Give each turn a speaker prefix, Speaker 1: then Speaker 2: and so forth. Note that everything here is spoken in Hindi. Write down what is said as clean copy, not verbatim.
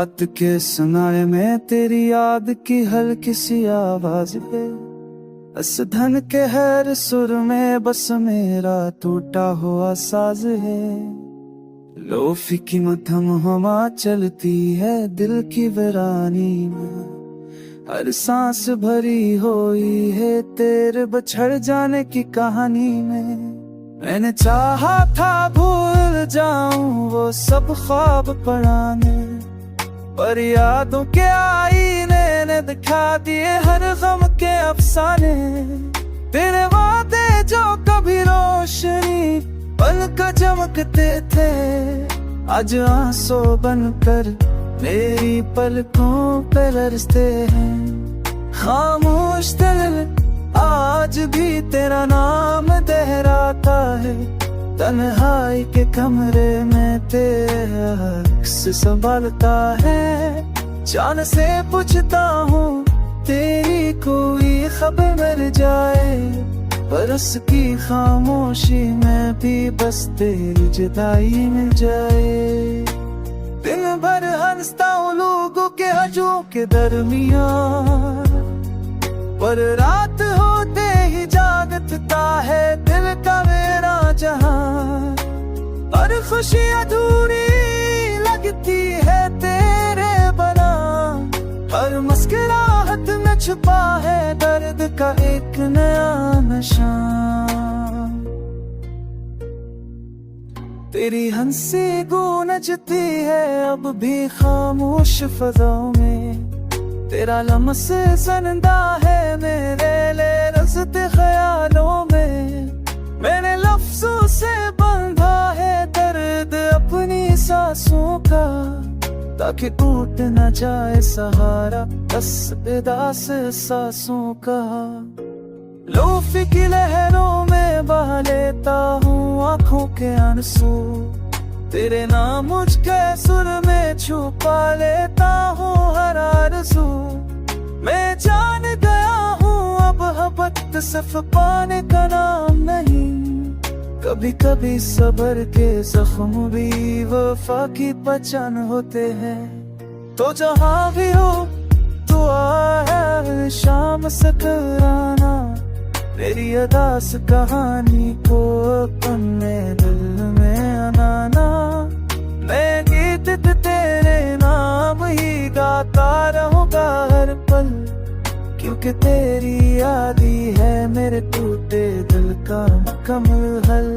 Speaker 1: रात के सुनाए में तेरी याद की हल्की सी आवाज है, अस धन के हर सुर में बस मेरा टूटा हुआ साज है। लोफी की मध्यम हवा चलती है दिल की वीरानी में, हर सांस भरी हुई है तेरे बछड़ जाने की कहानी में। मैंने चाहा था भूल जाऊं वो सब ख्वाब पुराने, पर यादों के आईने ने दिखा दिए हर गम के अफसाने। तेरे वादे जो कभी रोशनी पल का चमकते थे, आज आंसू बनकर मेरी पलकों पे बरसते हैं। खामोश दिल आज भी तेरा नाम दोहराता है, तन्हाई के कमरे में तेरे अक्स संभालता है। जान से पूछता हूँ तेरी कोई खबर मिल जाए, बरस की खामोशी में भी बस तेरी जुदाई मिल जाए। दिन भर हंसता हूँ लोगों के हजों के दरमियान, पर रात होते ही जागता है दिल का मेरा जहां। और खुशी अधूरी लगती है तेरे बना, हर मुस्कुराहट में छुपा है दर्द का एक नया नशा। तेरी हंसी गूंजती है अब भी खामोश फज़ाओं में, तेरा लम्स ज़िंदा है मेरे लिए रज़्ते ख्यालों में। मैंने लफ्ज़ों से बांधा है दर्द अपनी सांसों का, ताकि टूट न जाए सहारा बस उदास सांसों का। लोफी की लहरों में बहा लेता हूँ आँखों के आंसू, तेरे नाम मुझके सुर में छुपा लेता हूँ हर आरज़ू। मैं जान गया हूँ अब मोहब्बत सिर्फ पाने का नाम नहीं, कभी कभी सब्र के जख्म भी वफा की पहचान होते हैं। तो जहाँ भी हो दुआ है शाम से कराना, मेरी अदास कहानी को अपने दिल में अनाना। मैं गीत तेरे नाम ही गाता रहूंगा हर पल, क्योंकि तेरी याद ही है मेरे टूटे दिल का मुकम्मल हल।